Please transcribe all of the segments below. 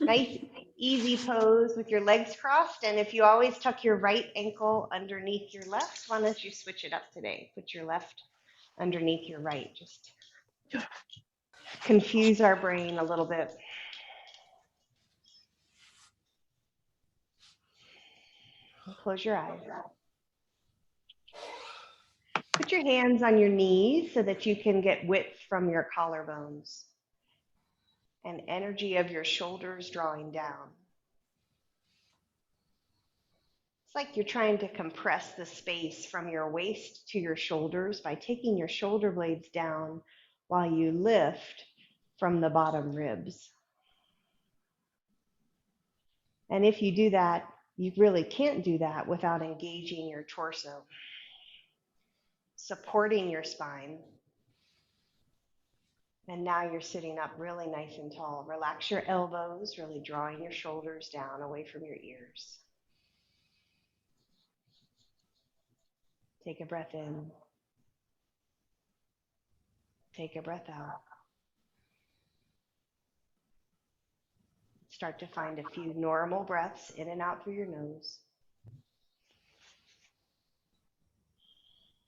Nice, easy pose with your legs crossed. And if you always tuck your right ankle underneath your left, why don't you switch it up today? Put your left underneath your right. Just confuse our brain a little bit. Close your eyes. Put your hands on your knees so that you can get width from your collarbones and energy of your shoulders drawing down. It's like you're trying to compress the space from your waist to your shoulders by taking your shoulder blades down while you lift from the bottom ribs. And if you do that, you really can't do that without engaging your torso, supporting your spine. And now you're sitting up really nice and tall. Relax your elbows, really drawing your shoulders down away from your ears. Take a breath in. Take a breath out. Start to find a few normal breaths in and out through your nose.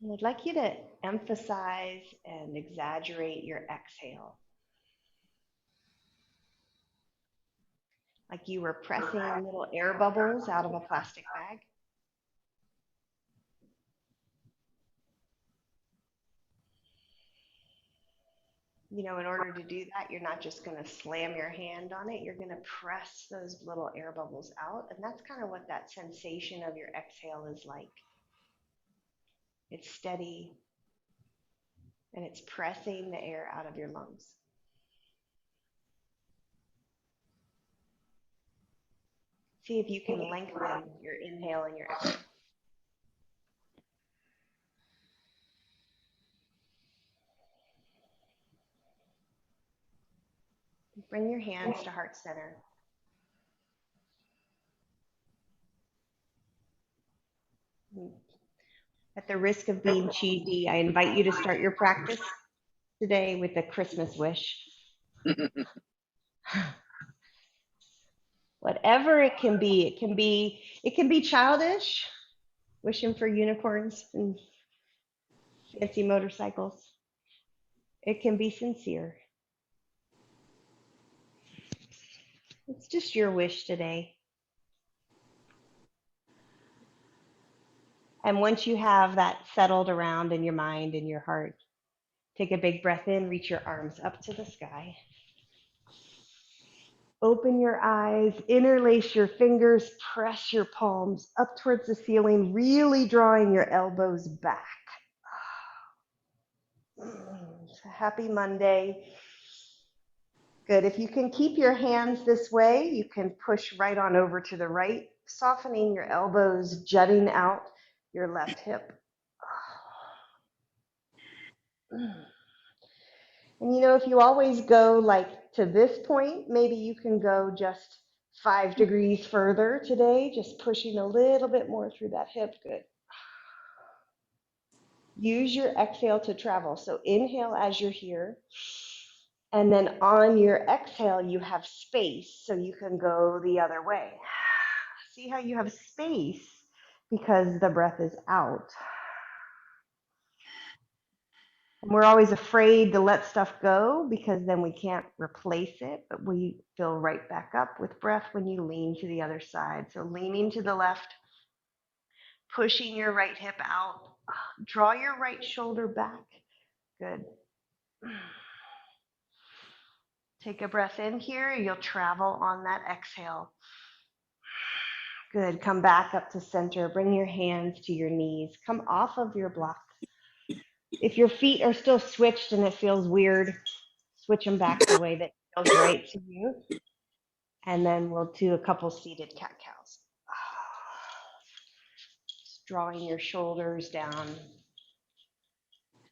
And I'd like you to emphasize and exaggerate your exhale. Like you were pressing little air bubbles out of a plastic bag. You know, in order to do that, you're not just going to slam your hand on it. You're going to press those little air bubbles out. And that's kind of what that sensation of your exhale is like. It's steady, and it's pressing the air out of your lungs. See if you can lengthen your inhale and your exhale. Bring your hands to heart center. At the risk of being cheesy, I invite you to start your practice today with a Christmas wish. Whatever it can be, it can be childish, wishing for unicorns and fancy motorcycles. It can be sincere. It's just your wish today. And once you have that settled around in your mind and your heart, take a big breath in, reach your arms up to the sky. Open your eyes, interlace your fingers, press your palms up towards the ceiling, really drawing your elbows back. It's a happy Monday. Good. If you can keep your hands this way, you can push right on over to the right, softening your elbows, jutting out your left hip. And you know, if you always go like to this point, maybe you can go just 5 degrees further today, just pushing a little bit more through that hip. Good. Use your exhale to travel. So inhale as you're here. And then on your exhale, you have space so you can go the other way. See how you have space because the breath is out. And we're always afraid to let stuff go because then we can't replace it, but we fill right back up with breath when you lean to the other side. So leaning to the left, pushing your right hip out, draw your right shoulder back. Good. Take a breath in here. You'll travel on that exhale. Good. Come back up to center. Bring your hands to your knees. Come off of your block. If your feet are still switched and it feels weird, switch them back the way that feels right to you. And then we'll do a couple seated cat-cows. Just drawing your shoulders down.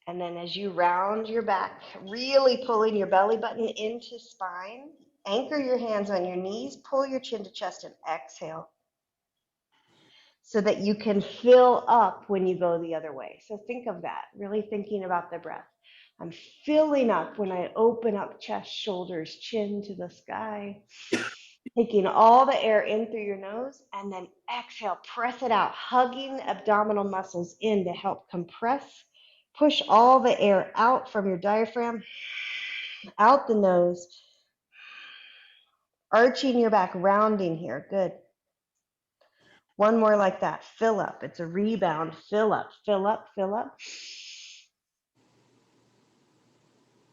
And then as you round your back, really pulling your belly button into spine, anchor your hands on your knees, pull your chin to chest and exhale so that you can fill up when you go the other way. So think of that, really thinking about the breath. I'm filling up when I open up chest, shoulders, chin to the sky. Taking all the air in through your nose and then exhale, press it out, hugging abdominal muscles in to help compress. Push all the air out from your diaphragm, out the nose, arching your back, rounding here. Good. One more like that. Fill up. It's a rebound. Fill up, fill up, fill up.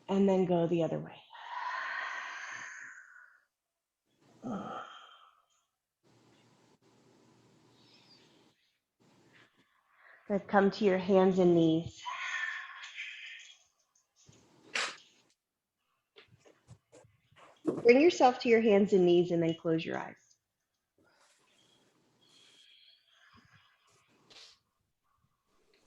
And then go the other way. Good. Come to your hands and knees. Bring yourself to your hands and knees and then close your eyes.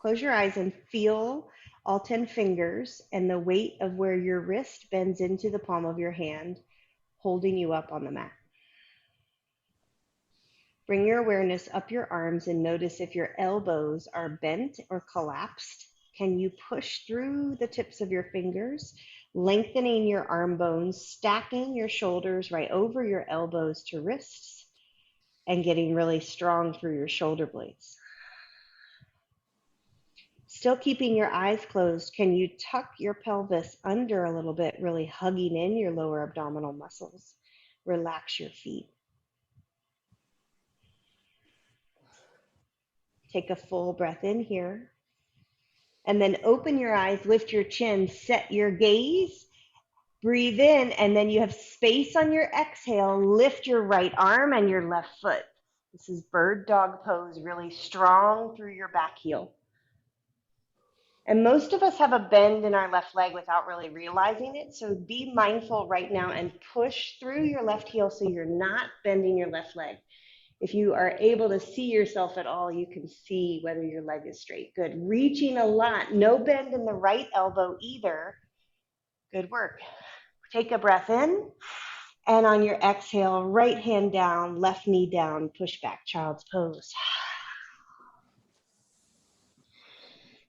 Close your eyes and feel all 10 fingers and the weight of where your wrist bends into the palm of your hand, holding you up on the mat. Bring your awareness up your arms and notice if your elbows are bent or collapsed. Can you push through the tips of your fingers, lengthening your arm bones, stacking your shoulders right over your elbows to wrists, and getting really strong through your shoulder blades? Still keeping your eyes closed, can you tuck your pelvis under a little bit, really hugging in your lower abdominal muscles? Relax your feet. Take a full breath in here. And then open your eyes, lift your chin, set your gaze, breathe in, and then you have space on your exhale. Lift your right arm and your left foot. This is bird dog pose, really strong through your back heel. And most of us have a bend in our left leg without really realizing it. So be mindful right now and push through your left heel so you're not bending your left leg. If you are able to see yourself at all, you can see whether your leg is straight. Good. Reaching a lot. No bend in the right elbow either. Good work. Take a breath in. And on your exhale, right hand down, left knee down, push back, child's pose.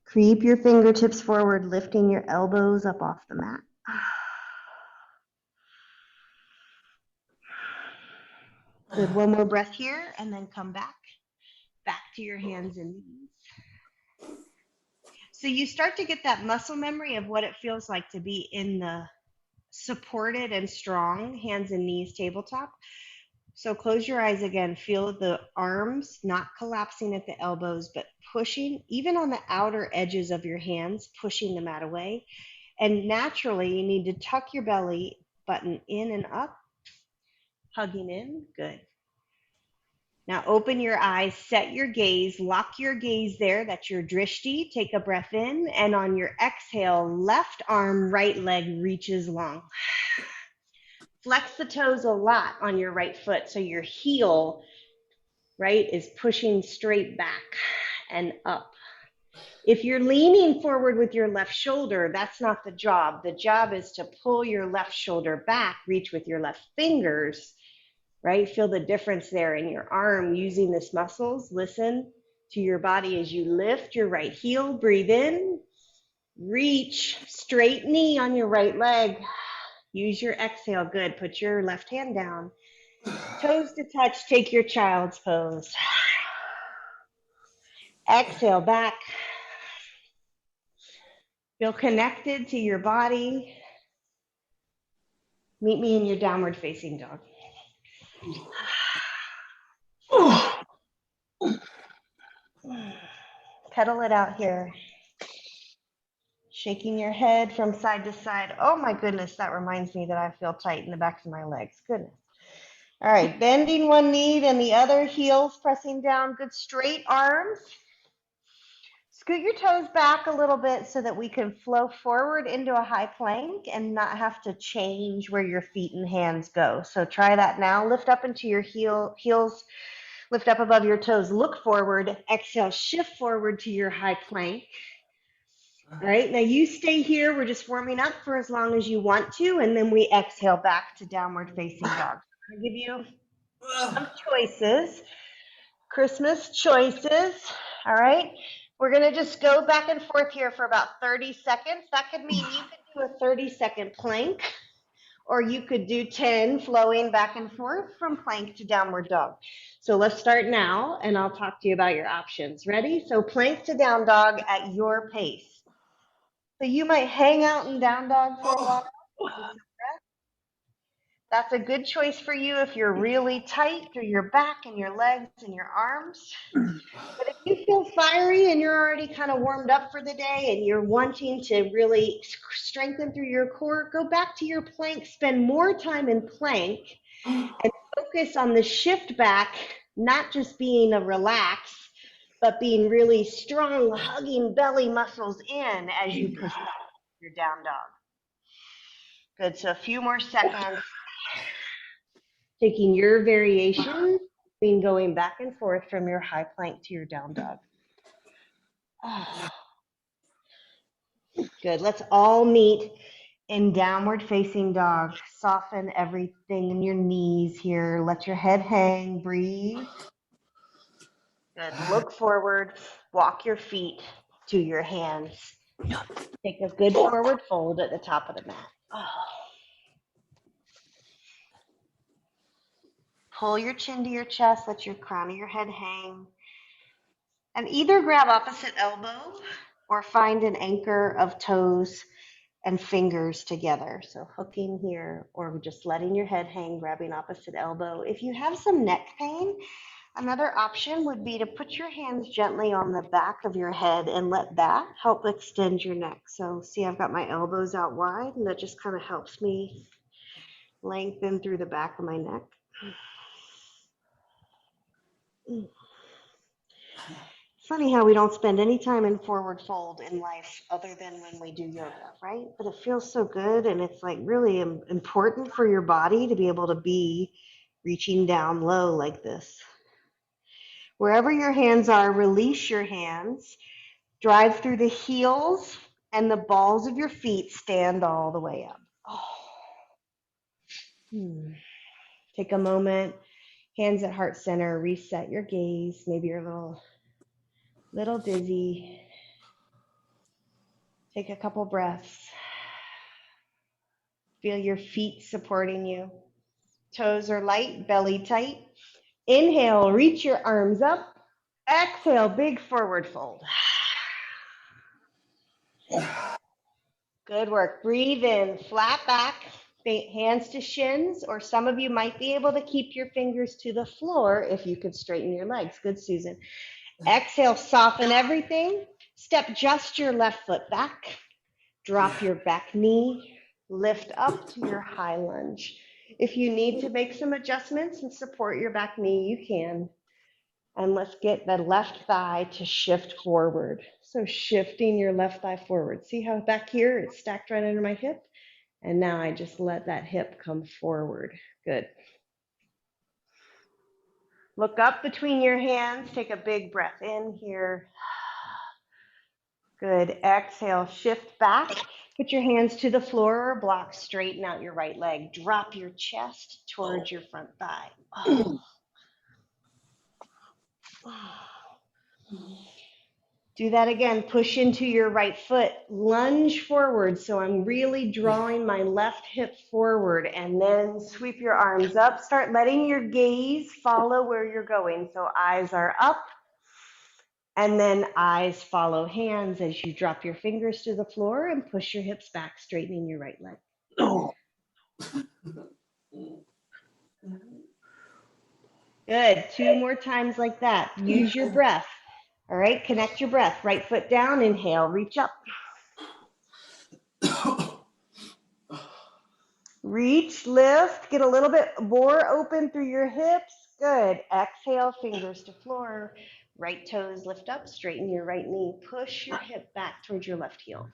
Creep your fingertips forward, lifting your elbows up off the mat. Good, one more breath here, and then come back to your hands and knees. So you start to get that muscle memory of what it feels like to be in the supported and strong hands and knees tabletop. So close your eyes again, feel the arms not collapsing at the elbows, but pushing, even on the outer edges of your hands, pushing the mat away. And naturally, you need to tuck your belly button in and up, hugging in. Good. Now open your eyes, set your gaze, lock your gaze there. That's your drishti. Take a breath in, and on your exhale, left arm, right leg reaches long. Flex the toes a lot on your right foot so your heel, right, is pushing straight back and up. If you're leaning forward with your left shoulder, that's not the job. The job is to pull your left shoulder back, reach with your left fingers, right? Feel the difference there in your arm using these muscles. Listen to your body as you lift your right heel, breathe in, reach, straight knee on your right leg. Use your exhale, good. Put your left hand down. Toes to touch, take your child's pose. Exhale back. Feel connected to your body. Meet me in your downward facing dog. Pedal it out here. Shaking your head from side to side. Oh my goodness, that reminds me that I feel tight in the backs of my legs. Goodness. All right, bending one knee, then the other, heels pressing down. Good straight arms. Scoot your toes back a little bit so that we can flow forward into a high plank and not have to change where your feet and hands go. So try that now. Lift up into your heels, lift up above your toes, look forward, exhale, shift forward to your high plank. All right, now you stay here. We're just warming up for as long as you want to, and then we exhale back to downward facing dog. I'll give you some choices, Christmas choices. All right, we're gonna just go back and forth here for about 30 seconds. That could mean you can do a 30-second plank, or you could do 10 flowing back and forth from plank to downward dog. So let's start now, and I'll talk to you about your options. Ready? So plank to down dog at your pace. So you might hang out in down dog for a while. That's a good choice for you if you're really tight through your back and your legs and your arms. But if you feel fiery and you're already kind of warmed up for the day and you're wanting to really strengthen through your core, go back to your plank, spend more time in plank, and focus on the shift back, not just being a relax, but being really strong, hugging belly muscles in as you push back your down dog. Good, so a few more seconds. Taking your variation, between going back and forth from your high plank to your down dog. Oh. Good, let's all meet in downward facing dog. Soften everything in your knees here. Let your head hang, breathe. Good, look forward, walk your feet to your hands. Take a good forward fold at the top of the mat. Oh. Pull your chin to your chest, let your crown of your head hang. And either grab opposite elbow or find an anchor of toes and fingers together. So hooking here or just letting your head hang, grabbing opposite elbow. If you have some neck pain, another option would be to put your hands gently on the back of your head and let that help extend your neck. So see, I've got my elbows out wide, and that just kind of helps me lengthen through the back of my neck. Funny how we don't spend any time in forward fold in life other than when we do yoga, right? But it feels so good, and it's like really important for your body to be able to be reaching down low like this. Wherever your hands are, release your hands, drive through the heels, and the balls of your feet stand all the way up. Take a moment, hands at heart center, reset your gaze. Maybe you're a little dizzy. Take a couple breaths. Feel your feet supporting you. Toes are light, belly tight. Inhale, reach your arms up. Exhale, big forward fold. Good work. Breathe in, flat back, hands to shins, or some of you might be able to keep your fingers to the floor if you could straighten your legs. Good, Susan. Exhale, soften everything. Step just your left foot back. Drop your back knee. Lift up to your high lunge. If you need to make some adjustments and support your back knee, you can. And let's get the left thigh to shift forward. So shifting your left thigh forward. See how back here it's stacked right under my hip? And now I just let that hip come forward. Good. Look up between your hands. Take a big breath in here. Good. Exhale, shift back. Put your hands to the floor or block. Straighten out your right leg. Drop your chest towards your front thigh. Oh. Do that again. Push into your right foot. Lunge forward. So I'm really drawing my left hip forward, and then sweep your arms up. Start letting your gaze follow where you're going. So eyes are up. And then eyes follow hands as you drop your fingers to the floor and push your hips back, straightening your right leg. Good. 2 more times like that. Use your breath. All right. Connect your breath. Right foot down. Inhale. Reach up. Reach, lift. Get a little bit more open through your hips. Good. Exhale. Fingers to floor. Right toes lift up, straighten your right knee, push your hip back towards your left heel.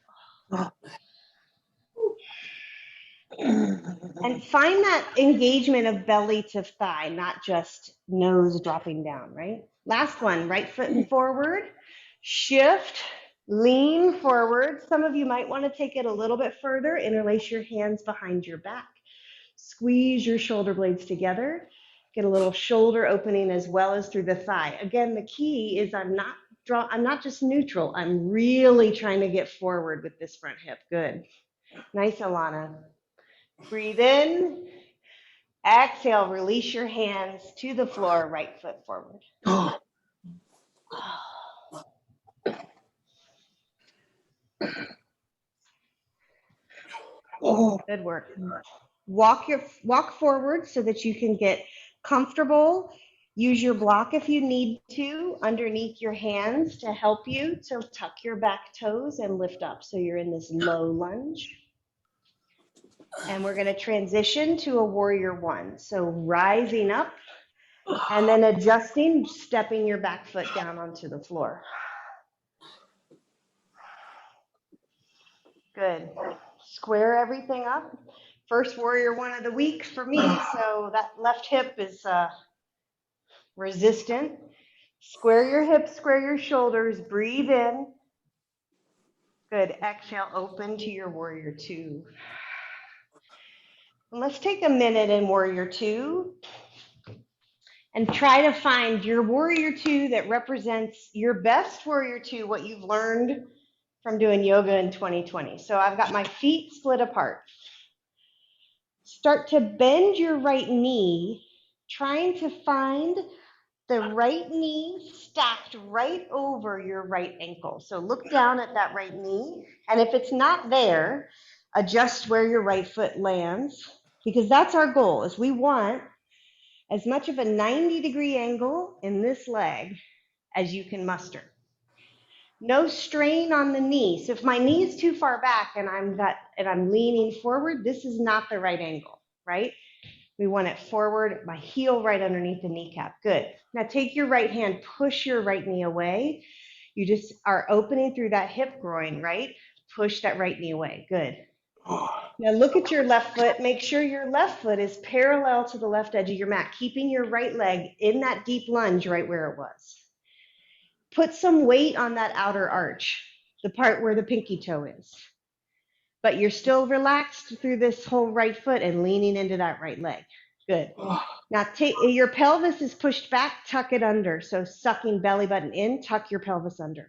And find that engagement of belly to thigh, not just nose dropping down, right? Last one, right foot forward, shift, lean forward. Some of you might want to take it a little bit further, interlace your hands behind your back, squeeze your shoulder blades together. Get a little shoulder opening as well as through the thigh. Again, the key is I'm not just neutral. I'm really trying to get forward with this front hip. Good. Nice, Alana. Breathe in. Exhale, release your hands to the floor, right foot forward. Good work. Walk forward so that you can get comfortable. Use your block if you need to underneath your hands to help you to tuck your back toes and lift up. So you're in this low lunge. And we're going to transition to a warrior one. So rising up and then adjusting, stepping your back foot down onto the floor. Good. Square everything up. First warrior one of the week for me. So that left hip is resistant. Square your hips, square your shoulders, breathe in. Good, exhale, open to your warrior two. And let's take a minute in warrior two and try to find your warrior two that represents your best warrior two, what you've learned from doing yoga in 2020. So I've got my feet split apart. Start to bend your right knee, trying to find the right knee stacked right over your right ankle. So look down at that right knee. And if it's not there, adjust where your right foot lands, because that's our goal, is we want as much of a 90-degree angle in this leg as you can muster. No strain on the knee. So if my knee is too far back and I'm leaning forward, this is not the right angle, right? We want it forward, my heel right underneath the kneecap. Good. Now take your right hand, push your right knee away. You just are opening through that hip groin, right? Push that right knee away. Good. Now look at your left foot. Make sure your left foot is parallel to the left edge of your mat, keeping your right leg in that deep lunge right where it was. Put some weight on that outer arch, the part where the pinky toe is. But you're still relaxed through this whole right foot and leaning into that right leg. Good. Now take your pelvis is pushed back, tuck it under. So sucking belly button in, tuck your pelvis under.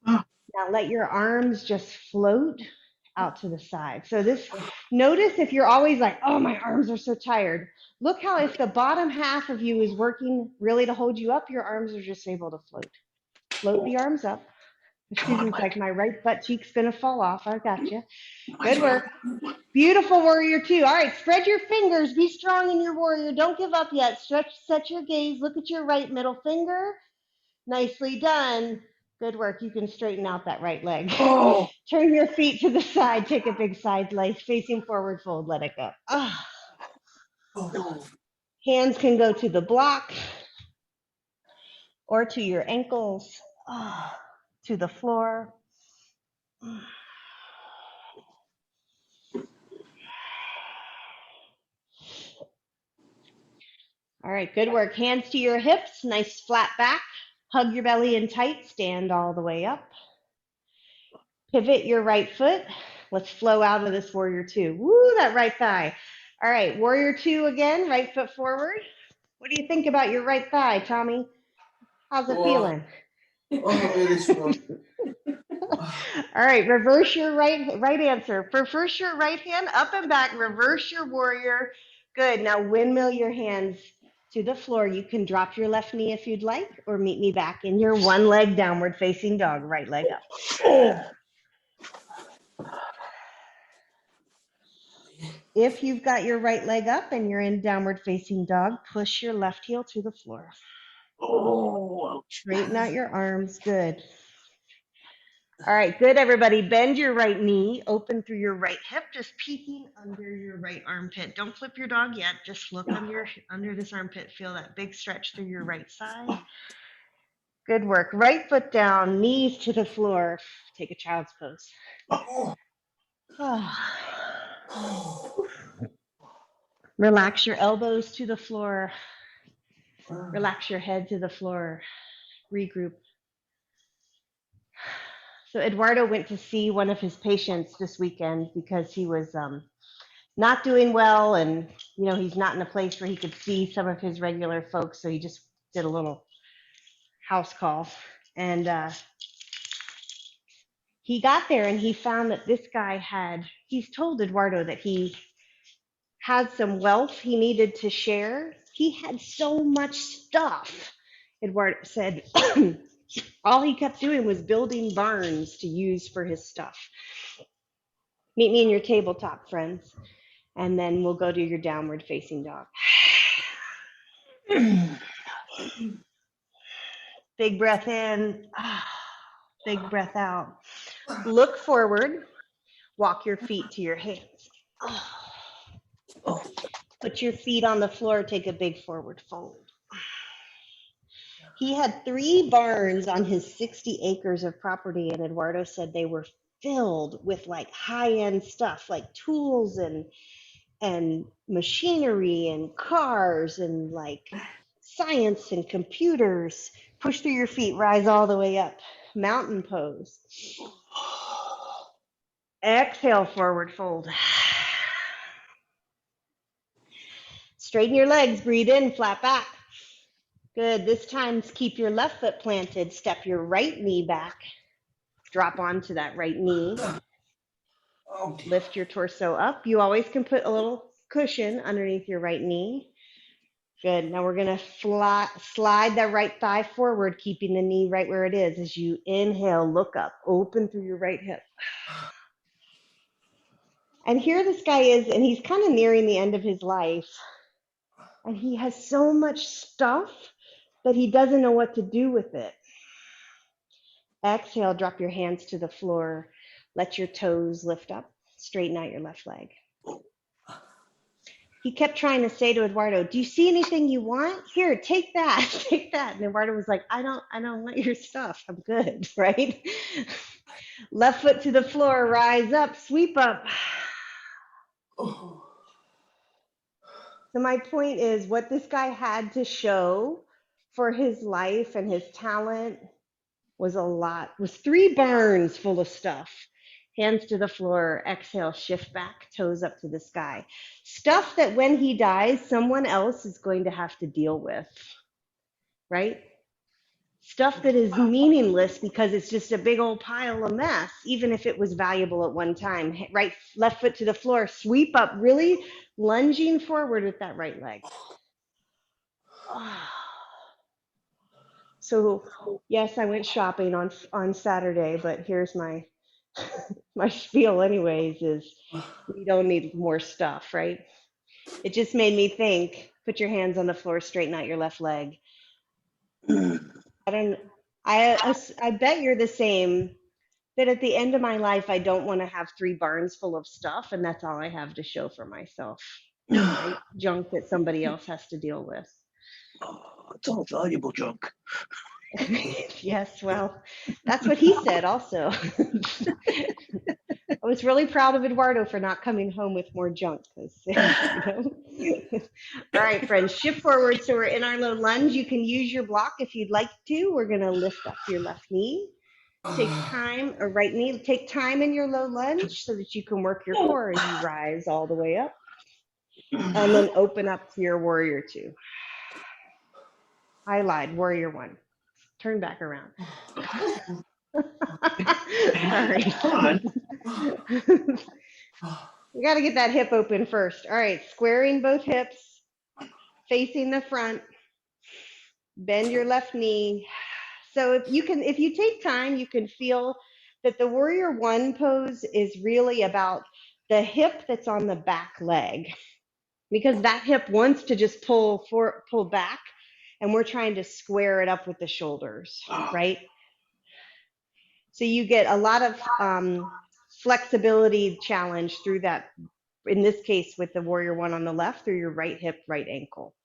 Now let your arms just float out to the side. So notice if you're always like, oh, my arms are so tired. Look how if the bottom half of you is working really to hold you up, your arms are just able to float. Float the arms up. Susan's like, my right butt cheek's gonna fall off. I got you. Good work. Beautiful warrior two. All right, spread your fingers. Be strong in your warrior. Don't give up yet. Set your gaze. Look at your right middle finger. Nicely done. Good work. You can straighten out that right leg. Oh. Turn your feet to the side. Take a big side leg. Facing forward fold. Let it go. Oh. Hands can go to the block or to your ankles, to the floor. All right, good work. Hands to your hips, nice flat back. Hug your belly in tight, stand all the way up. Pivot your right foot. Let's flow out of this warrior two. Woo, that right thigh. All right, warrior two again, right foot forward. What do you think about your right thigh, Tommy? How's it feeling? Very strong. All right, reverse your right answer. Reverse your right hand up and back, reverse your warrior. Good, now windmill your hands to the floor. You can drop your left knee if you'd like, or meet me back in your one leg downward facing dog, right leg up. If you've got your right leg up and you're in downward facing dog, push your left heel to the floor. Straighten out your arms, good. All right, good, everybody. Bend your right knee, open through your right hip, just peeking under your right armpit. Don't flip your dog yet. Just look under this armpit. Feel that big stretch through your right side. Good work. Right foot down, knees to the floor. Take a child's pose. Relax your elbows to the floor. Relax your head to the floor. Regroup. So Eduardo went to see one of his patients this weekend because he was not doing well, and he's not in a place where he could see some of his regular folks, so he just did a little house call. And he got there and he found that this guy he's told Eduardo that he had some wealth he needed to share. He had so much stuff. Eduardo said all he kept doing was building barns to use for his stuff. Meet me in your tabletop, friends, and then we'll go to your downward facing dog. Big breath in, big breath out. Look forward, walk your feet to your hands. Put your feet on the floor, take a big forward fold. He had 3 barns on his 60 acres of property, and Eduardo said they were filled with like high-end stuff, like tools and machinery and cars and like science and computers. Push through your feet, rise all the way up. Mountain pose. Exhale, forward fold. Straighten your legs, breathe in, flat back. Good. This time, keep your left foot planted. Step your right knee back. Drop onto that right knee. Lift your torso up. You always can put a little cushion underneath your right knee. Good. Now we're going to slide that right thigh forward, keeping the knee right where it is. As you inhale, look up, open through your right hip. And here this guy is, and he's kind of nearing the end of his life. And he has so much stuff that he doesn't know what to do with it. Exhale, drop your hands to the floor. Let your toes lift up. Straighten out your left leg. He kept trying to say to Eduardo, do you see anything you want? Here, take that, take that. And Eduardo was like, I don't want your stuff. I'm good, right? Left foot to the floor, rise up, sweep up. So my point is what this guy had to show for his life and his talent was a lot, was 3 barns full of stuff. Hands to the floor, exhale, shift back, toes up to the sky. Stuff that when he dies, someone else is going to have to deal with, right? Stuff that is meaningless because it's just a big old pile of mess, even if it was valuable at one time. Right, left foot to the floor, sweep up, really lunging forward with that right leg. So yes, I went shopping on Saturday, but here's my my spiel anyways is we don't need more stuff, right? It just made me think, put your hands on the floor, straighten out your left leg. I bet you're the same, that at the end of my life, I don't want to have 3 barns full of stuff and that's all I have to show for myself, right? Junk that somebody else has to deal with. It's all valuable junk. Yes, well, that's what he said also. I was really proud of Eduardo for not coming home with more junk. You know? All right, friends, shift forward. So we're in our low lunge. You can use your block if you'd like to. We're going to lift up your left knee. Take time, or right knee. Take time in your low lunge so that you can work your core as you rise all the way up. And then open up to your warrior 2. I lied, warrior 1. Turn back around. Sorry. We got to get that hip open first. All right, squaring both hips, facing the front. Bend your left knee. So if you take time, you can feel that the warrior 1 pose is really about the hip that's on the back leg, because that hip wants to just pull back, and we're trying to square it up with the shoulders, right? So you get a lot of flexibility challenge through that, in this case with the warrior 1 on the left, through your right hip, right ankle.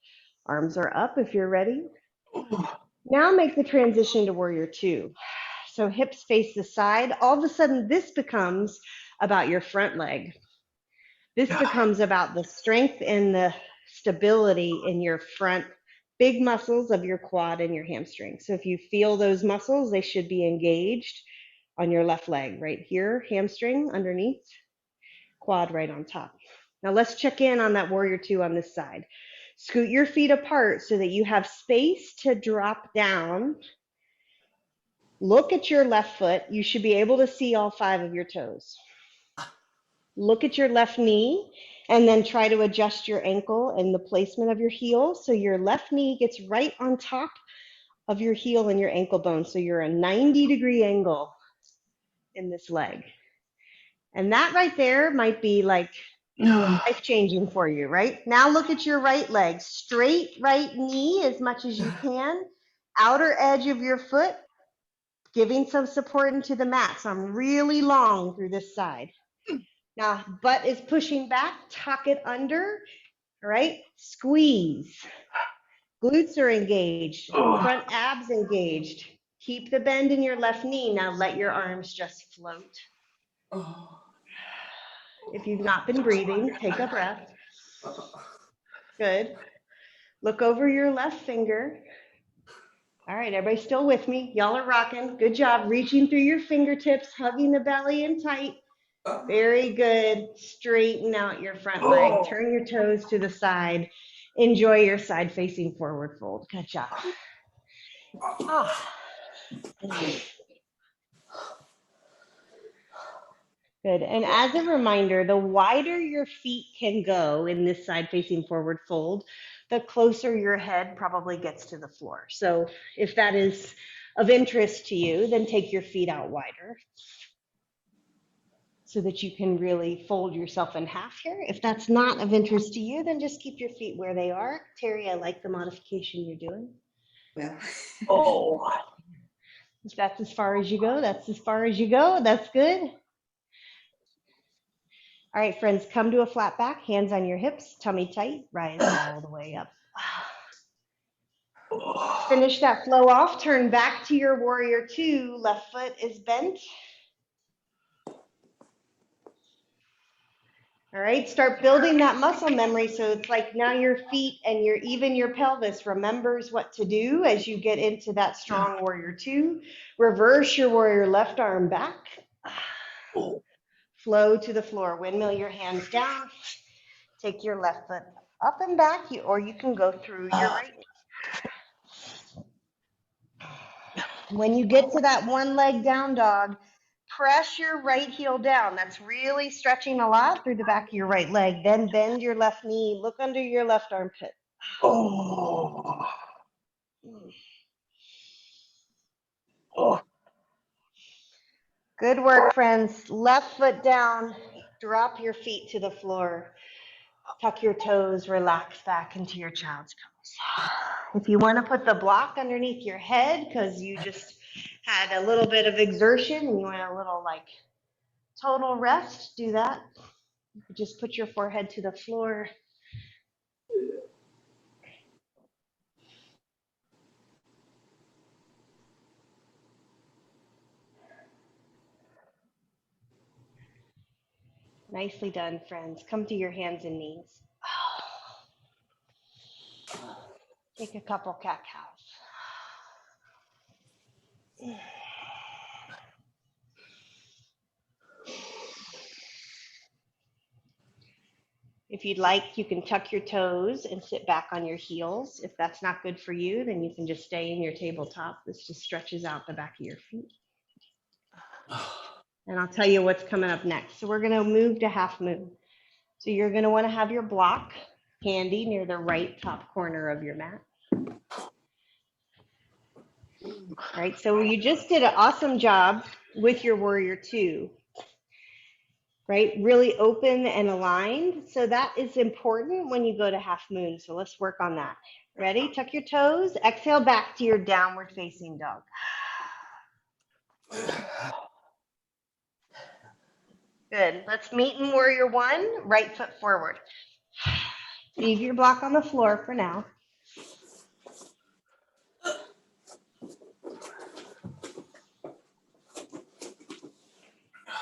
Arms are up if you're ready. Now make the transition to warrior 2. So hips face the side. All of a sudden, this becomes about your front leg. This becomes about the strength and the stability in your front, big muscles of your quad and your hamstring. So if you feel those muscles, they should be engaged on your left leg, right here, hamstring underneath, quad right on top. Now let's check in on that warrior 2 on this side. Scoot your feet apart so that you have space to drop down. Look at your left foot. You should be able to see all 5 of your toes. Look at your left knee And then try to adjust your ankle and the placement of your heel so your left knee gets right on top of your heel and your ankle bone. So you're a 90-degree angle in this leg. And that right there might be like life changing for you, right? Now look at your right leg. Straight right knee as much as you can. Outer edge of your foot, giving some support into the mat. So I'm really long through this side. Now, butt is pushing back, tuck it under, all right? Squeeze. Glutes are engaged, front abs engaged. Keep the bend in your left knee. Now let your arms just float. If you've not been breathing, take a breath. Good. Look over your left finger. All right, everybody still with me? Y'all are rocking. Good job. Reaching through your fingertips, hugging the belly in tight. Very good. Straighten out your front leg. Turn your toes to the side. Enjoy your side facing forward fold. Good job. Good. And as a reminder, the wider your feet can go in this side facing forward fold, the closer your head probably gets to the floor. So if that is of interest to you, then take your feet out wider so that you can really fold yourself in half here. If that's not of interest to you, then just keep your feet where they are. Terry, I like the modification you're doing. Oh, If that's as far as you go, that's as far as you go. That's good. All right, friends, come to a flat back, hands on your hips, tummy tight, rise all the way up. Finish that flow off, turn back to your warrior two, left foot is bent. All right, start building that muscle memory so it's like now your feet and even your pelvis remembers what to do as you get into that strong warrior two. Reverse your warrior left arm back. Flow to the floor, windmill your hands down. Take your left foot up and back, or you can go through your right knee. When you get to that one leg down dog, press your right heel down. That's really stretching a lot through the back of your right leg. Then bend your left knee, look under your left armpit. oh, Good work, friends. Left foot down, drop your feet to the floor. Tuck your toes, relax back into your child's pose. If you want to put the block underneath your head because you just had a little bit of exertion and you want a little like total rest, do that. Just put your forehead to the floor. Nicely done, friends. Come to your hands and knees. Take a couple cat cows. If you'd like, you can tuck your toes and sit back on your heels. If that's not good for you, then you can just stay in your tabletop. This just stretches out the back of your feet. And I'll tell you what's coming up next. So we're going to move to half moon. So you're going to want to have your block handy near the right top corner of your mat. All right, so you just did an awesome job with your warrior two, right? Really open and aligned. So that is important when you go to half moon. So let's work on that. Ready? Tuck your toes. Exhale back to your downward facing dog. Good. Let's meet in warrior one, right foot forward. Leave your block on the floor for now.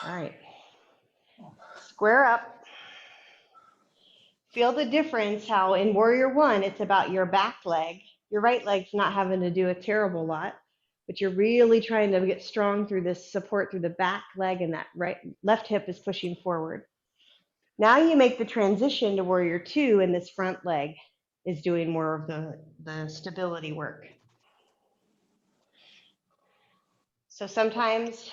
All right. Square up. Feel the difference how in warrior one, it's about your back leg. Your right leg's not having to do a terrible lot, but you're really trying to get strong through this support through the back leg, and that left hip is pushing forward. Now you make the transition to warrior two, and this front leg is doing more of the stability work. So sometimes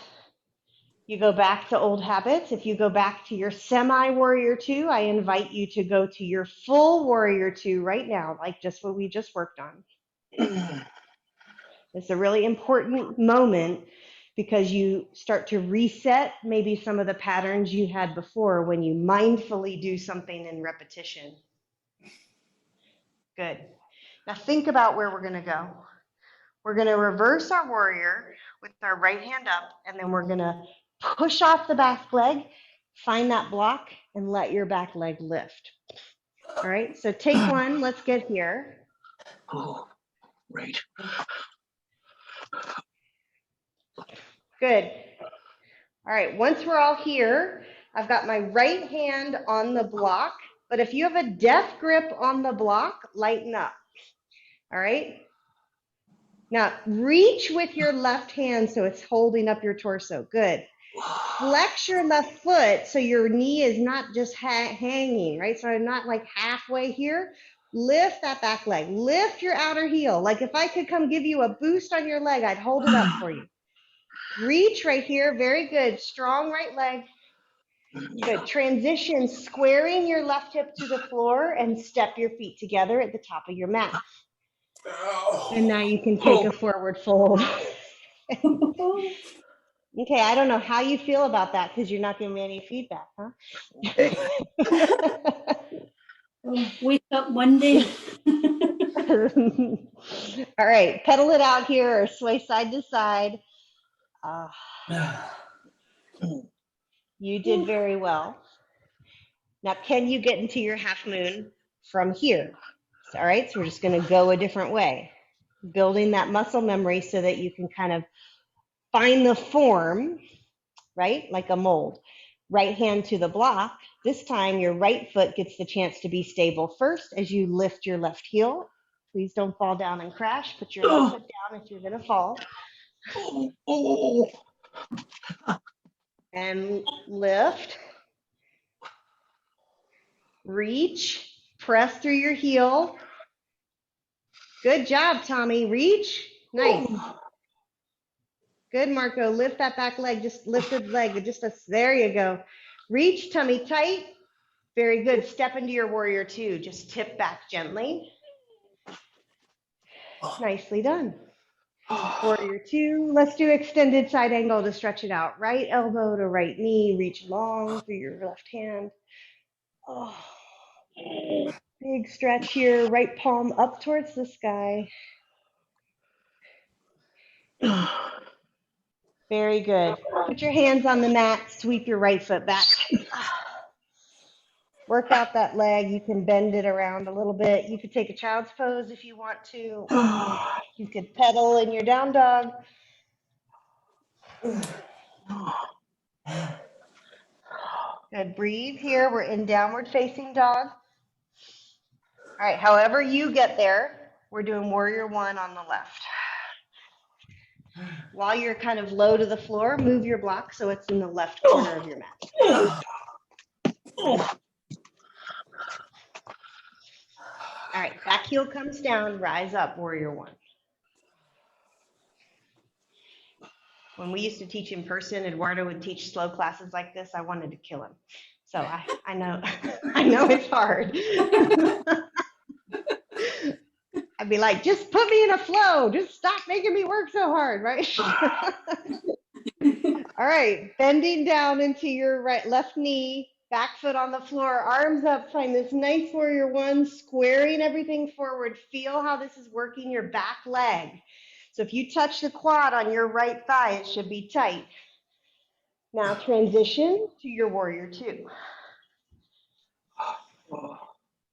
You go back to old habits. If you go back to your semi warrior two, I invite you to go to your full warrior two right now, like just what we just worked on. It's a really important moment because you start to reset maybe some of the patterns you had before when you mindfully do something in repetition. Good. Now think about where we're going to go. We're going to reverse our warrior with our right hand up, and then we're going to push off the back leg, find that block, and let your back leg lift. All right, so take one. Let's get here. Oh, right. Good. All right, once we're all here, I've got my right hand on the block, but if you have a death grip on the block, lighten up. All right? Now, reach with your left hand so it's holding up your torso. Good. Flex your left foot so your knee is not just hanging, right? So I'm not like halfway here. Lift that back leg. Lift your outer heel. Like if I could come give you a boost on your leg, I'd hold it up for you. Reach right here. Very good. Strong right leg. Good. Transition, squaring your left hip to the floor and step your feet together at the top of your mat. And now you can take a forward fold. Okay, I don't know how you feel about that because you're not giving me any feedback, huh? Wake up Monday. All right, pedal it out here or sway side to side. You did very well. Now, can you get into your half moon from here? All right, so we're just going to go a different way, building that muscle memory so that you can kind of find the form, right, like a mold. Right hand to the block. This time, your right foot gets the chance to be stable first as you lift your left heel. Please don't fall down and crash. Put your left foot down if you're going to fall. And lift. Reach. Press through your heel. Good job, Tommy. Reach. Nice. Good, Marco. Lift that back leg. Just lift the leg. There you go. Reach, tummy tight. Very good. Step into your warrior two. Just tip back gently. Nicely done. Warrior two. Let's do extended side angle to stretch it out. Right elbow to right knee. Reach long through your left hand. Oh, big stretch here. Right palm up towards the sky. Very good. Put your hands on the mat. Sweep your right foot back. Work out that leg. You can bend it around a little bit. You could take a child's pose if you want to. You could pedal in your down dog. Good. Breathe here. We're in downward facing dog. All right. However you get there, we're doing warrior one on the left. While you're kind of low to the floor, move your block so it's in the left corner of your mat. All right, back heel comes down, rise up, warrior one. When we used to teach in person, Eduardo would teach slow classes like this. I wanted to kill him. So I know, I know it's hard. I'd be like, just put me in a flow. Just stop making me work so hard, right? All right, bending down into your left knee. Back foot on the floor, arms up, find this nice warrior one, squaring everything forward. Feel how this is working your back leg. So if you touch the quad on your right thigh, it should be tight. Now transition to your warrior two.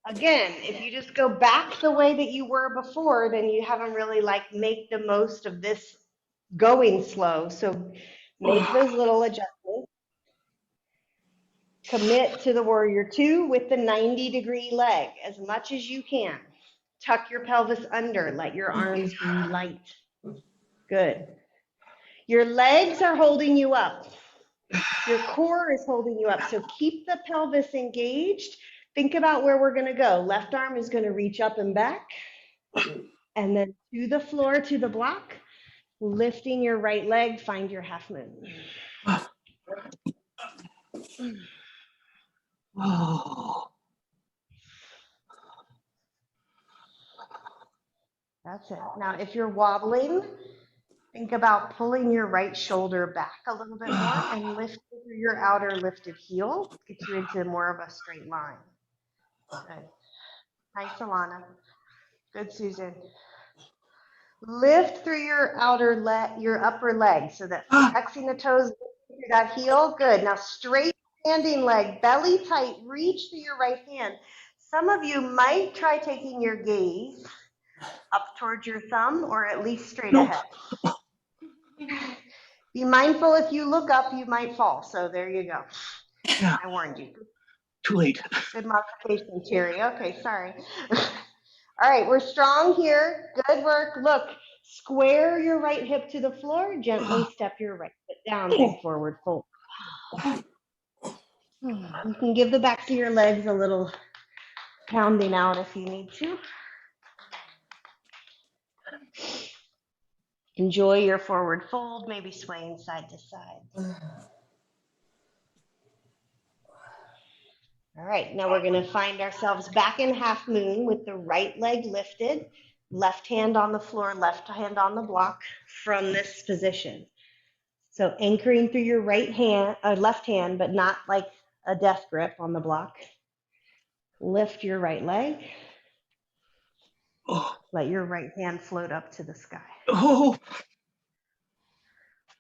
Again, if you just go back the way that you were before, then you haven't really make the most of this going slow. So make those little adjustments. Commit to the warrior two with the 90-degree leg as much as you can. Tuck your pelvis under. Let your arms be light. Good. Your legs are holding you up. Your core is holding you up. So keep the pelvis engaged. Think about where we're going to go. Left arm is going to reach up and back. And then to the floor, to the block. Lifting your right leg, find your half moon. Oh. That's it. Now, if you're wobbling, think about pulling your right shoulder back a little bit more and lift through your outer lifted heel. Get you into more of a straight line. Good. Nice, Alana. Good, Susan. Lift through your your upper leg so that flexing the toes through that heel. Good. Now straight standing leg, belly tight, reach through your right hand. Some of you might try taking your gaze up towards your thumb or at least straight ahead. Be mindful if you look up, you might fall. So there you go. Yeah. I warned you. Too late. Good modification, Terry. Okay, sorry. All right, we're strong here. Good work. Look, square your right hip to the floor. Gently step your right foot down. Big forward fold. You can give the backs of your legs a little pounding out if you need to. Enjoy your forward fold, maybe swaying side to side. All right, now we're going to find ourselves back in half moon with the right leg lifted, left hand on the floor, left hand on the block from this position. So anchoring through your right hand, left hand, but not like a death grip on the block. Lift your right leg. Oh. Let your right hand float up to the sky. Oh.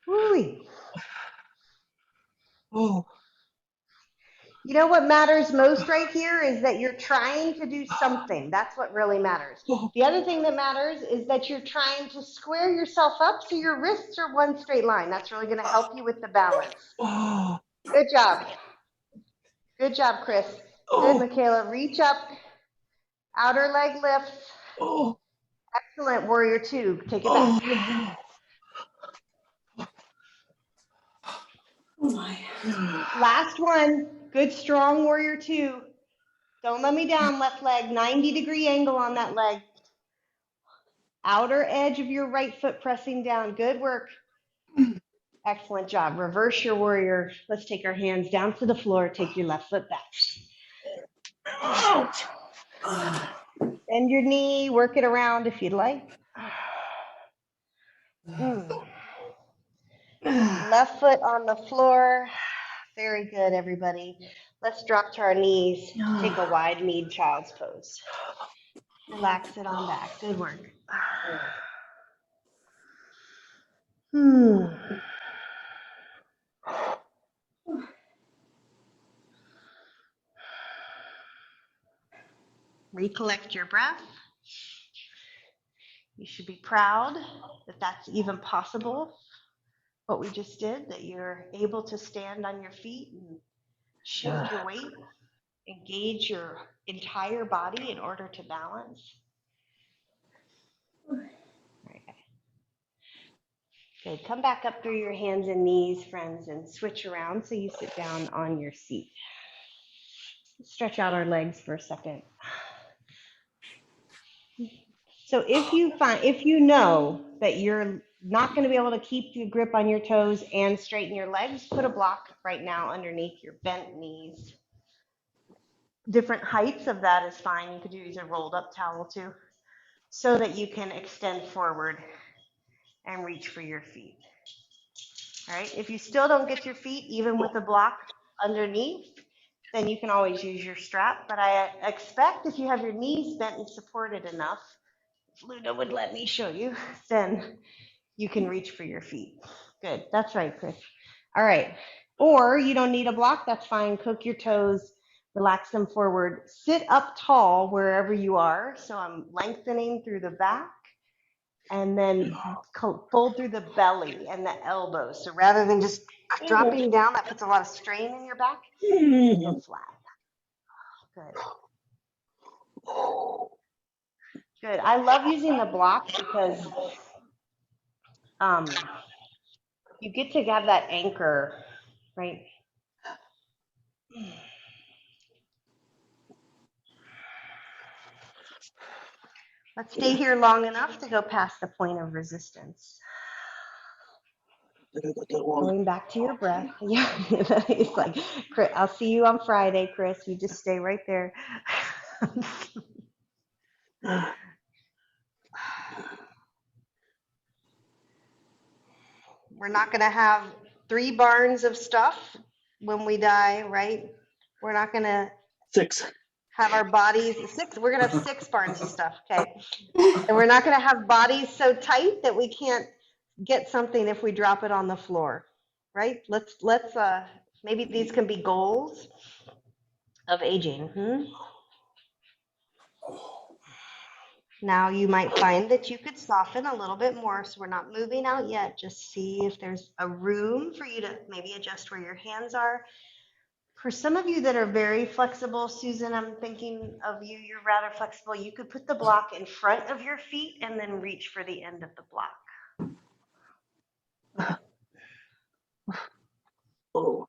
Woo-wee. Oh. You know what matters most right here is that you're trying to do something. That's what really matters. The other thing that matters is that you're trying to square yourself up so your wrists are one straight line. That's really going to help you with the balance. Oh. Good job. Good job, Chris. Good, Michaela. Reach up. Outer leg lifts. Oh. Excellent, warrior two. Take it back. Oh my. Last one. Good, strong warrior two. Don't let me down, left leg. 90-degree angle on that leg. Outer edge of your right foot pressing down. Good work. Excellent job. Reverse your warrior. Let's take our hands down to the floor. Take your left foot back. Bend your knee. Work it around if you'd like. Left foot on the floor. Very good, everybody. Let's drop to our knees. Take a wide knee child's pose. Relax it on back. Good work. Recollect your breath. You should be proud that that's even possible, what we just did, that you're able to stand on your feet and shift your weight, engage your entire body in order to balance. Good. Come back up through your hands and knees, friends, and switch around so you sit down on your seat. Stretch out our legs for a second. So if you know that you're not going to be able to keep the grip on your toes and straighten your legs, put a block right now underneath your bent knees. Different heights of that is fine. You could use a rolled up towel too, so that you can extend forward and reach for your feet. All right, if you still don't get your feet, even with a block underneath, then you can always use your strap. But I expect if you have your knees bent and supported enough, if Luna would let me show you, then you can reach for your feet. Good, that's right, Chris. All right, or you don't need a block, that's fine. Cook your toes, relax them forward. Sit up tall wherever you are. So I'm lengthening through the back and then fold through the belly and the elbows. So rather than just dropping down, that puts a lot of strain in your back. Go flat. Good. Good. I love using the block because you get to have that anchor, right? Let's stay here long enough to go past the point of resistance. Did I got that wrong? Going back to your breath. Yeah. It's like, Chris, I'll see you on Friday, Chris. You just stay right there. We're not going to have 3 barns of stuff when we die, right? We're not going to 6. have our bodies 6. We're going to have 6 barns of stuff. Okay. And we're not going to have bodies so tight that we can't get something if we drop it on the floor, right? Let's maybe these can be goals of aging. Now you might find that you could soften a little bit more. So we're not moving out yet. Just see if there's a room for you to maybe adjust where your hands are. For some of you that are very flexible, Susan, I'm thinking of you, you're rather flexible. You could put the block in front of your feet and then reach for the end of the block. Oh,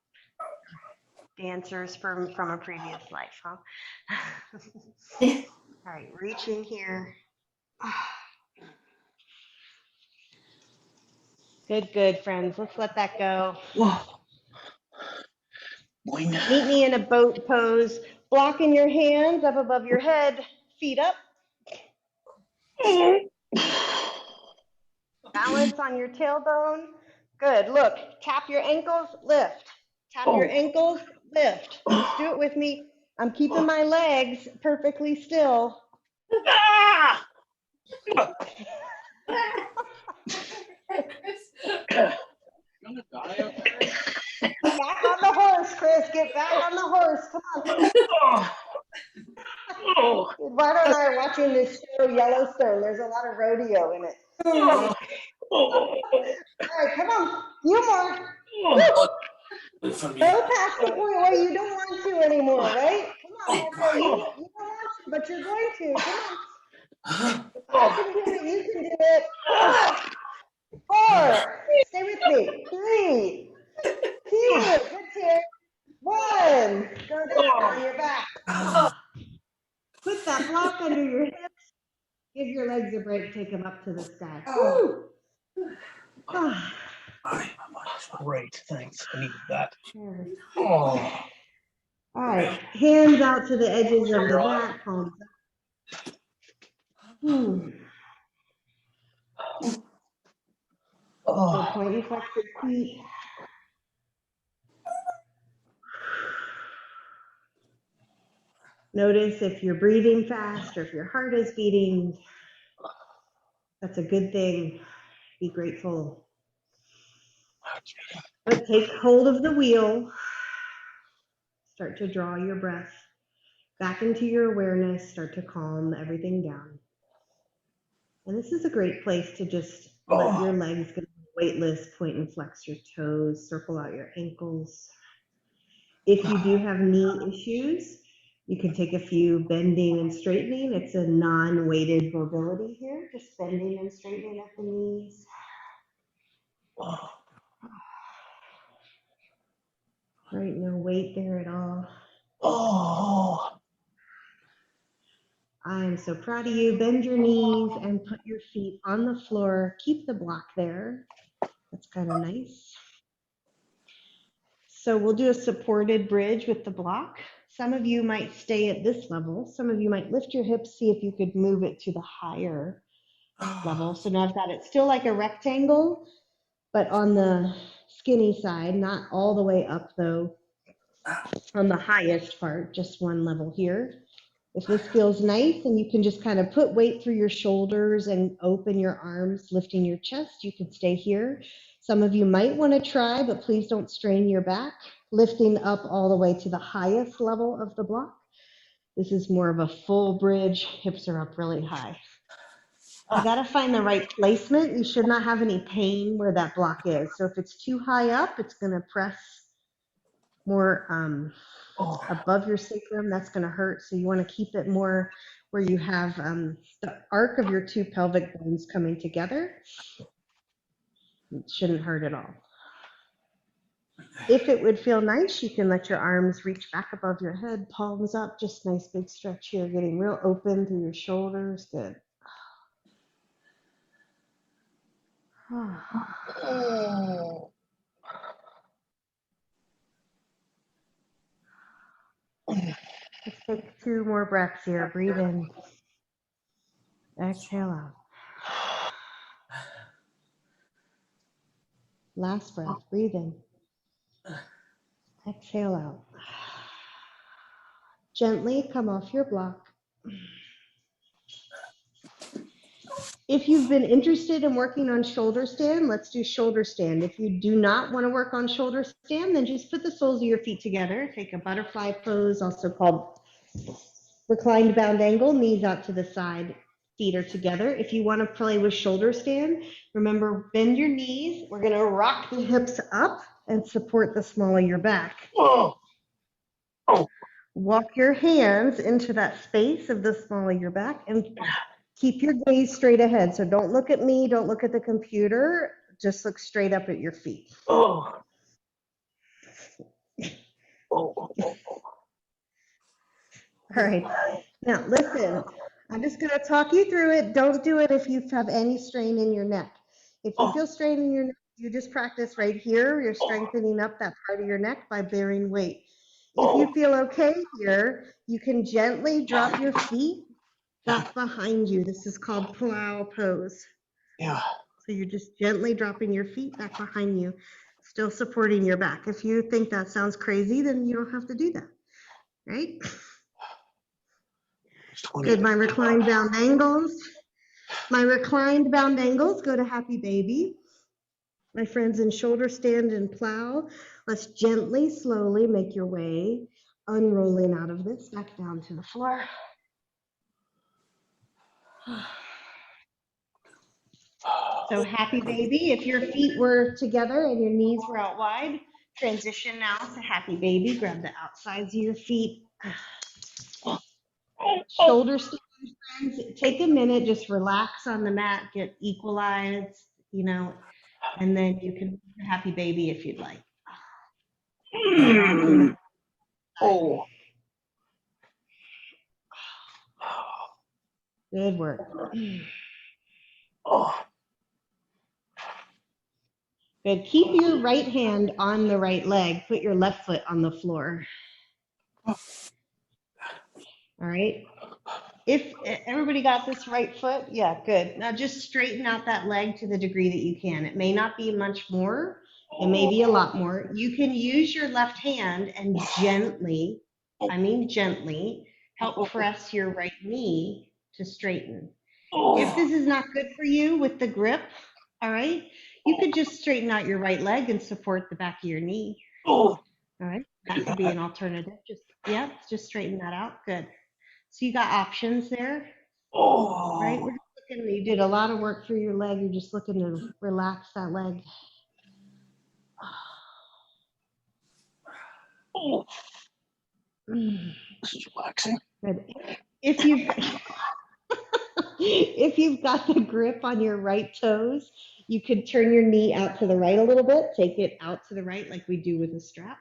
Dancers from a previous life, huh? All right, reach in here. Good, friends. Let's let that go. whoa. Boing. Meet me in a boat pose, blocking your hands up above your head, feet up. Balance on your tailbone. Good. Look, tap your ankles, lift. Tap your ankles, lift. Just do it with me. I'm keeping my legs perfectly still. Ah! Gonna die up there? Back on the horse, Chris. Get back on the horse. Come on. Oh. Eduardo and I are watching this show, Yellowstone. There's a lot of rodeo in it. Oh. All right, come on. You more. Oh. Go past the point where you don't want to anymore, right? Come on, Eduardo. You don't want to, but you're going to. Come on. I can do it. You can do it. 4. Stay with me. 3. 2. Good here. 1. Go down on your back. Put that block under your hips. Give your legs a break. Take them up to the sky. Woo. Ah. Great, thanks. I needed that. There. Oh. All right. Hands out to the edges of the mat. Palms up. So Oh. point and flex your feet. Notice if you're breathing fast or if your heart is beating. That's a good thing. Be grateful. But take hold of the wheel. Start to draw your breath back into your awareness. Start to calm everything down. And this is a great place to just let your legs get weightless, point and flex your toes, circle out your ankles. If you do have knee issues, you can take a few bending and straightening. It's a non-weighted mobility here, just bending and straightening at the knees. Right, no weight there at all. Oh. I am so proud of you. Bend your knees and put your feet on the floor. Keep the block there. That's kind of nice. So we'll do a supported bridge with the block. Some of you might stay at this level. Some of you might lift your hips, see if you could move it to the higher level. So now I've got it still like a rectangle, but on the skinny side, not all the way up though, on the highest part, just one level here. If this feels nice and you can just kind of put weight through your shoulders and open your arms, lifting your chest, you can stay here. Some of you might want to try, but please don't strain your back, lifting up all the way to the highest level of the block. This is more of a full bridge. Hips are up really high. You got to find the right placement. You should not have any pain where that block is. So if it's too high up, it's going to press more above your sacrum. That's going to hurt. So you want to keep it more where you have the arc of your 2 pelvic bones coming together. It shouldn't hurt at all. If it would feel nice, you can let your arms reach back above your head, palms up, just nice big stretch here, getting real open through your shoulders. Good. Oh. Let's take 2 more breaths here. Breathe in. Exhale out. Last breath. Breathe in. Exhale out. Gently come off your block. If you've been interested in working on shoulder stand, let's do shoulder stand. If you do not want to work on shoulder stand, then just put the soles of your feet together. Take a butterfly pose, also called reclined bound angle, knees out to the side, feet are together. If you want to play with shoulder stand, remember, bend your knees. We're going to rock the hips up and support the small of your back. Oh, Walk your hands into that space of the small of your back and keep your gaze straight ahead. So don't look at me, don't look at the computer, just look straight up at your feet. oh, oh, oh. All right, now listen, I'm just gonna talk you through it. Don't do it if you have any strain in your neck. If you feel strain in your neck, you just practice right here. You're strengthening up that part of your neck by bearing weight. If you feel okay here, you can gently drop your feet back behind you. This is called plow pose. Yeah. So you're just gently dropping your feet back behind you, still supporting your back. If you think that sounds crazy, then you don't have to do that, right? Good, my reclined bound angles. My reclined bound angles go to happy baby. My friends in shoulder stand and plow. Let's gently, slowly make your way, unrolling out of this, back down to the floor. So happy baby, if your feet were together and your knees were out wide, transition now to happy baby. Grab the outsides of your feet. Shoulder stand, friends. Take a minute, just relax on the mat, get equalized, you know, and then you can do happy baby if you'd like. Oh. Good work. Oh. Good. Keep your right hand on the right leg. Put your left foot on the floor. All right. If everybody got this right foot, yeah, good. Now just straighten out that leg to the degree that you can. It may not be much more. It may be a lot more. You can use your left hand and gently, I mean gently, help press your right knee to straighten. If this is not good for you with the grip, all right, you could just straighten out your right leg and support the back of your knee. All right, that could be an alternative. Just straighten that out. Good. So you got options there, right? We're just looking, you did a lot of work for your leg. You're just looking to relax that leg. This is relaxing. Good. If you've if you've got the grip on your right toes, you could turn your knee out to the right a little bit. Take it out to the right like we do with a strap.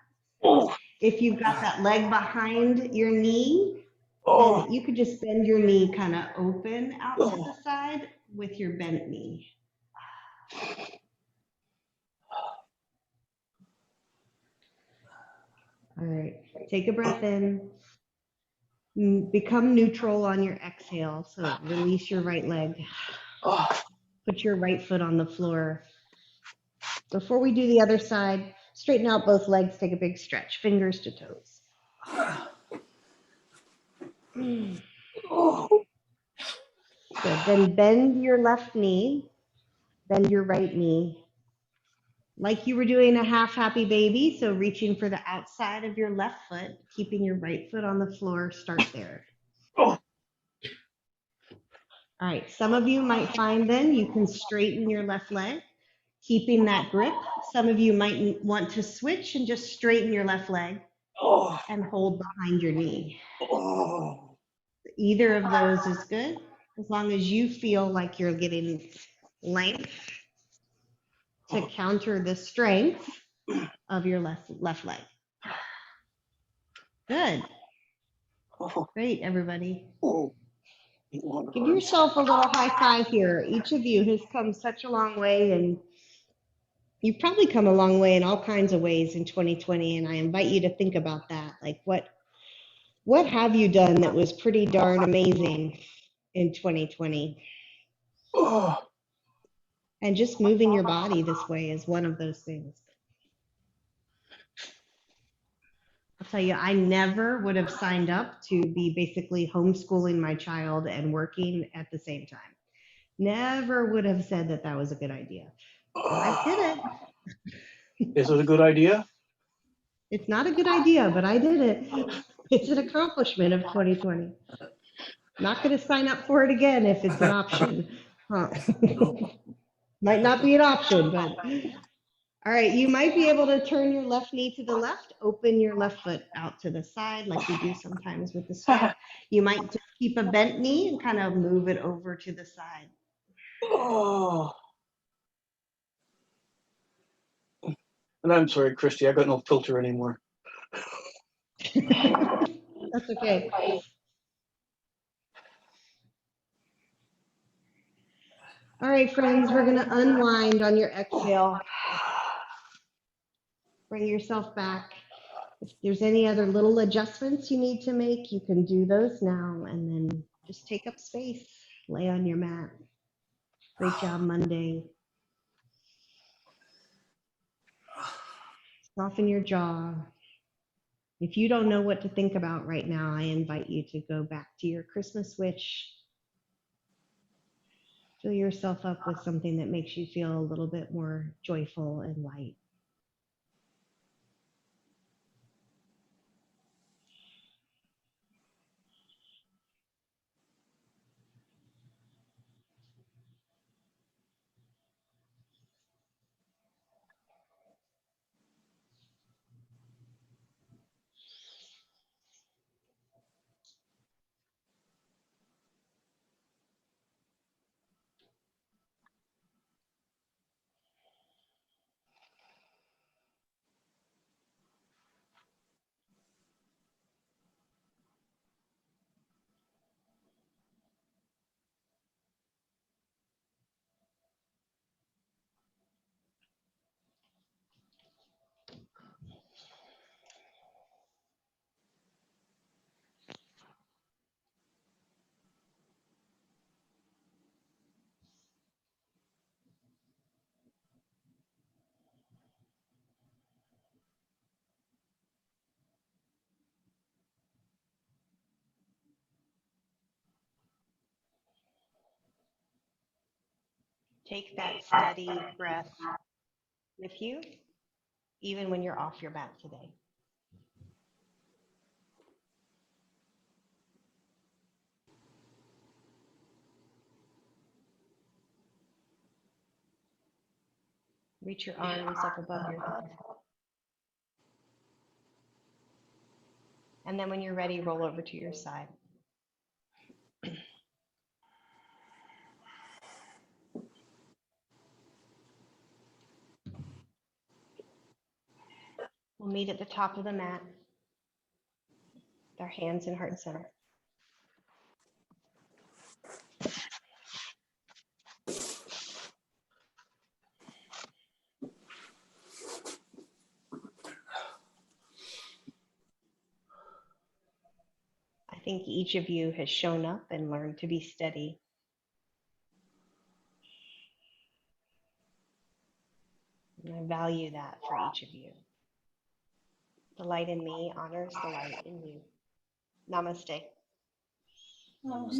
If you've got that leg behind your knee, then you could just bend your knee kind of open out to the side with your bent knee. All right, take a breath in. Become neutral on your exhale. So release your right leg. Put your right foot on the floor. Before we do the other side, straighten out both legs, take a big stretch, fingers to toes. Good, then bend your left knee, bend your right knee. Like you were doing a half happy baby, so reaching for the outside of your left foot, keeping your right foot on the floor, start there. All right, some of you might find then you can straighten your left leg, keeping that grip. Some of you might want to switch and just straighten your left leg and hold behind your knee. Either of those is good, as long as you feel like you're getting length to counter the strength of your left leg. Good. Great, everybody. Give yourself a little high five here. Each of you has come such a long way, and you've probably come a long way in all kinds of ways in 2020, and I invite you to think about that. Like, what What have you done that was pretty darn amazing in 2020? Oh, And just moving your body this way is one of those things. I'll tell you, I never would have signed up to be basically homeschooling my child and working at the same time. Never would have said that that was a good idea. But I did it. is it a good idea? It's not a good idea, but I did it. It's an accomplishment of 2020. Not going to sign up for it again if it's an option. Huh. Might not be an option, but all right. You might be able to turn your left knee to the left, open your left foot out to the side like we do sometimes with the strap. You might just keep a bent knee and kind of move it over to the side. Oh. And I'm sorry, Christy, I got no filter anymore. That's okay. All right, friends, we're going to unwind on your exhale. Bring yourself back. If there's any other little adjustments you need to make, you can do those now and then just take up space. Lay on your mat. Great job, Monday. Soften your jaw. If you don't know what to think about right now, I invite you to go back to your Christmas wish. Fill yourself up with something that makes you feel a little bit more joyful and light. Take that steady breath with you, even when you're off your mat today. Reach your arms up above your head. And then when you're ready, roll over to your side. We'll meet at the top of the mat with our hands in heart center. I think each of you has shown up and learned to be steady. And I value that for each of you. The light in me honors the light in you. Namaste. Oh,